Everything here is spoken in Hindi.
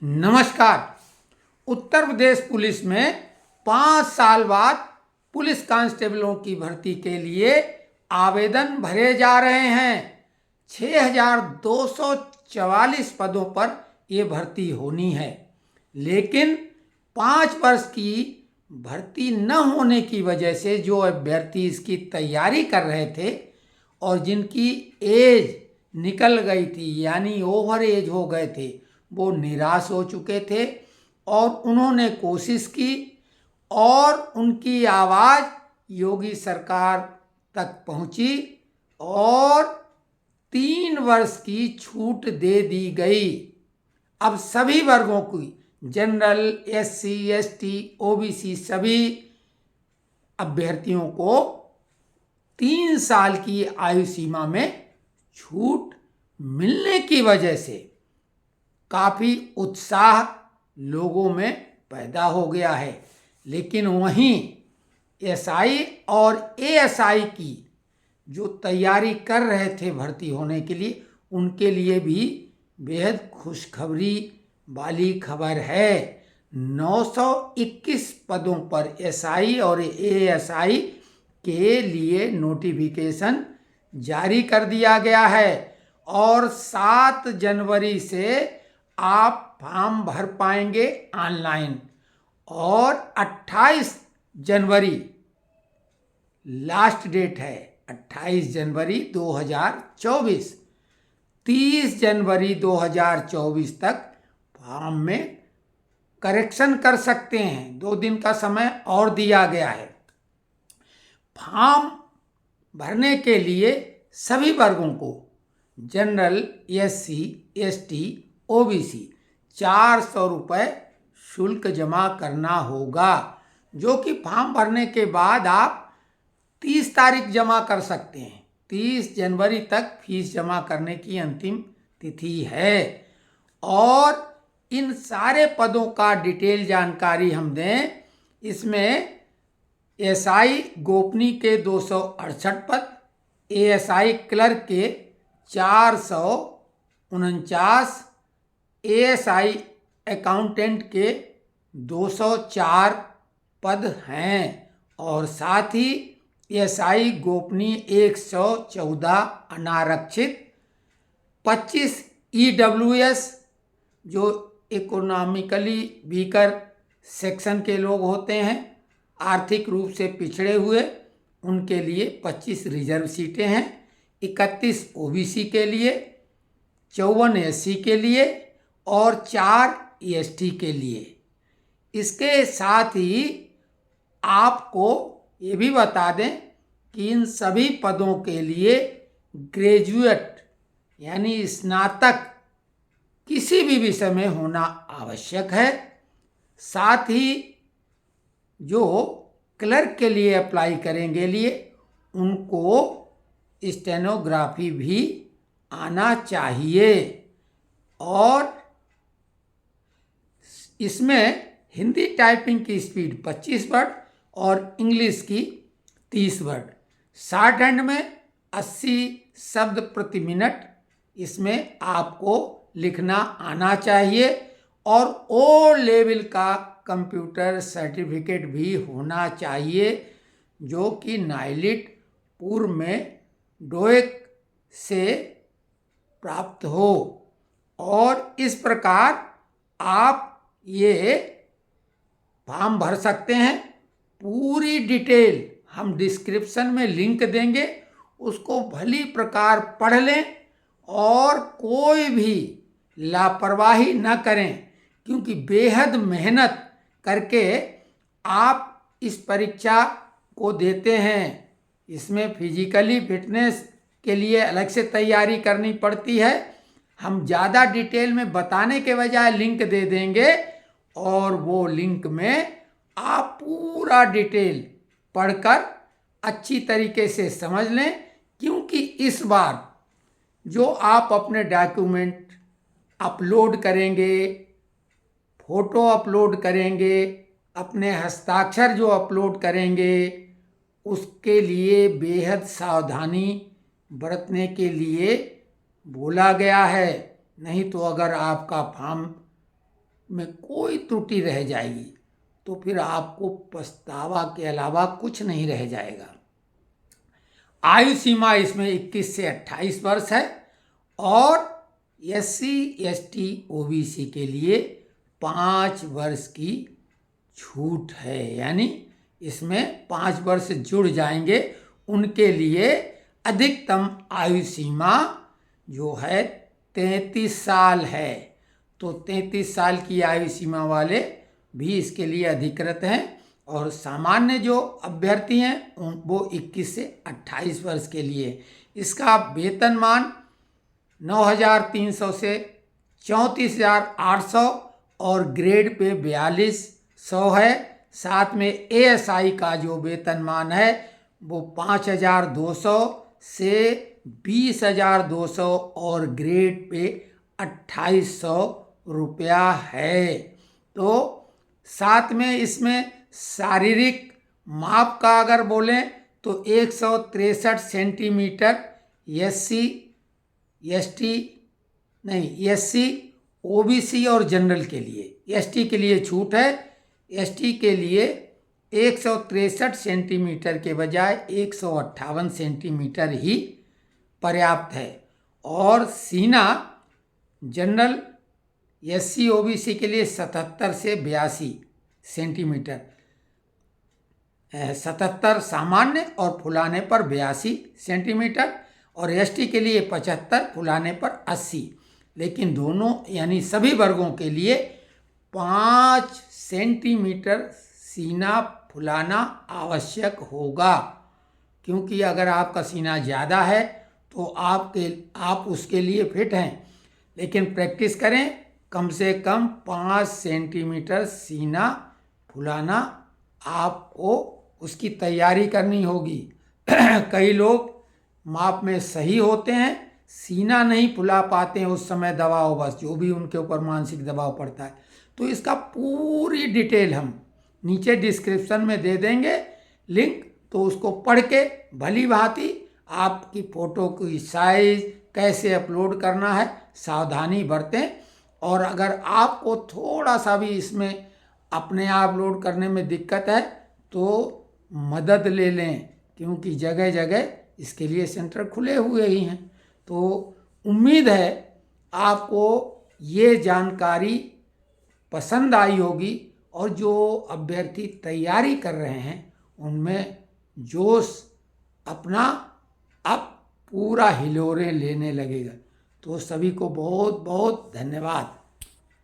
नमस्कार। उत्तर प्रदेश पुलिस में 5 साल बाद पुलिस कांस्टेबलों की भर्ती के लिए आवेदन भरे जा रहे हैं। 6,244 पदों पर ये भर्ती होनी है, लेकिन 5 वर्ष की भर्ती न होने की वजह से जो अभ्यर्थी इसकी तैयारी कर रहे थे और जिनकी एज निकल गई थी, यानी ओवर एज हो गए थे, वो निराश हो चुके थे और उन्होंने कोशिश की और उनकी आवाज़ योगी सरकार तक पहुंची और 3 वर्ष की छूट दे दी गई। अब सभी वर्गों की, जनरल, SC, ST, OBC सभी अभ्यर्थियों को 3 साल की आयु सीमा में छूट मिलने की वजह से काफ़ी उत्साह लोगों में पैदा हो गया है। लेकिन वहीं SI और ASI की जो तैयारी कर रहे थे भर्ती होने के लिए, उनके लिए भी बेहद खुशखबरी वाली खबर है। 921 पदों पर SI और ASI के लिए नोटिफिकेशन जारी कर दिया गया है और 7 जनवरी से आप फॉर्म भर पाएंगे ऑनलाइन और 28 जनवरी लास्ट डेट है। 28 जनवरी 2024, 30 जनवरी 2024 तक फॉर्म में करेक्शन कर सकते हैं। 2 दिन का समय और दिया गया है। फॉर्म भरने के लिए सभी वर्गों को, जनरल, SC, ST, OBC 400 रुपये शुल्क जमा करना होगा, जो कि फॉर्म भरने के बाद आप 30 तारीख जमा कर सकते हैं। 30 जनवरी तक फीस जमा करने की अंतिम तिथि है। और इन सारे पदों का डिटेल जानकारी हम दें, इसमें SI गोपनीय के 268 पद, ASI क्लर्क के 449, ASI अकाउंटेंट के 204 पद हैं और साथ ही SI गोपनीय 114 अनारक्षित, 25 EWS जो इकोनॉमिकली वीकर सेक्शन के लोग होते हैं, आर्थिक रूप से पिछड़े हुए, उनके लिए 25 रिजर्व सीटें हैं, 31 OBC के लिए, 54 SC के लिए और 4 ST के लिए। इसके साथ ही आपको ये भी बता दें कि इन सभी पदों के लिए ग्रेजुएट यानी स्नातक किसी भी विषय में होना आवश्यक है। साथ ही जो क्लर्क के लिए अप्लाई करेंगे उनको स्टेनोग्राफी भी आना चाहिए और इसमें हिंदी टाइपिंग की स्पीड 25 वर्ड और इंग्लिश की 30 वर्ड, शॉर्ट हैंड में 80 शब्द प्रति मिनट इसमें आपको लिखना आना चाहिए और O लेवल का कंप्यूटर सर्टिफिकेट भी होना चाहिए, जो कि नाइलिट पूर्व में डोएक से प्राप्त हो। और इस प्रकार आप ये फॉर्म भर सकते हैं। पूरी डिटेल हम डिस्क्रिप्शन में लिंक देंगे, उसको भली प्रकार पढ़ लें और कोई भी लापरवाही न करें, क्योंकि बेहद मेहनत करके आप इस परीक्षा को देते हैं। इसमें फिजिकली फिटनेस के लिए अलग से तैयारी करनी पड़ती है। हम ज़्यादा डिटेल में बताने के बजाय लिंक दे देंगे और वो लिंक में आप पूरा डिटेल पढ़कर अच्छी तरीके से समझ लें, क्योंकि इस बार जो आप अपने डॉक्यूमेंट अपलोड करेंगे, फोटो अपलोड करेंगे, अपने हस्ताक्षर जो अपलोड करेंगे, उसके लिए बेहद सावधानी बरतने के लिए बोला गया है। नहीं तो अगर आपका फॉर्म में कोई त्रुटि रह जाएगी तो फिर आपको पछतावा के अलावा कुछ नहीं रह जाएगा। आयु सीमा इसमें 21 से 28 वर्ष है और SC ST OBC के लिए 5 वर्ष की छूट है, यानी इसमें 5 वर्ष जुड़ जाएंगे। उनके लिए अधिकतम आयु सीमा जो है 33 साल है, तो 33 साल की आयु सीमा वाले भी इसके लिए अधिकृत हैं और सामान्य जो अभ्यर्थी हैं वो 21 से 28 वर्ष के लिए। इसका वेतनमान 9,300 से 34,800 और ग्रेड पे 4200 है। साथ में ASI का जो वेतनमान है वो 5,200 से 20,200 और ग्रेड पे 2,800 रुपया है। तो साथ में इसमें शारीरिक माप का अगर बोलें तो 163 सेंटीमीटर SC OBC और जनरल के लिए। ST के लिए छूट है। ST के लिए 163 सेंटीमीटर के बजाय 158 सेंटीमीटर ही पर्याप्त है। और सीना जनरल SC OBC के लिए 77 से 82 सेंटीमीटर, 77 सामान्य और फुलाने पर 82 सेंटीमीटर, और ST के लिए 75 फुलाने पर 80। लेकिन दोनों यानी सभी वर्गों के लिए 5 सेंटीमीटर सीना फुलाना आवश्यक होगा, क्योंकि अगर आपका सीना ज़्यादा है तो आप उसके लिए फिट हैं। लेकिन प्रैक्टिस करें, कम से कम 5 सेंटीमीटर सीना फुलाना आपको उसकी तैयारी करनी होगी। कई लोग माप में सही होते हैं, सीना नहीं फुला पाते हैं, उस समय दबाव बस जो भी उनके ऊपर मानसिक दबाव पड़ता है। तो इसका पूरी डिटेल हम नीचे डिस्क्रिप्शन में दे देंगे लिंक, तो उसको पढ़ के भली भांति आपकी फ़ोटो की साइज़ कैसे अपलोड करना है सावधानी बरतें। और अगर आपको थोड़ा सा भी इसमें अपने आप लोड करने में दिक्कत है तो मदद ले लें, क्योंकि जगह जगह इसके लिए सेंटर खुले हुए ही हैं। तो उम्मीद है आपको ये जानकारी पसंद आई होगी और जो अभ्यर्थी तैयारी कर रहे हैं उनमें जोश अपना अब पूरा हिलोरे लेने लगेगा। तो सभी को बहुत बहुत धन्यवाद।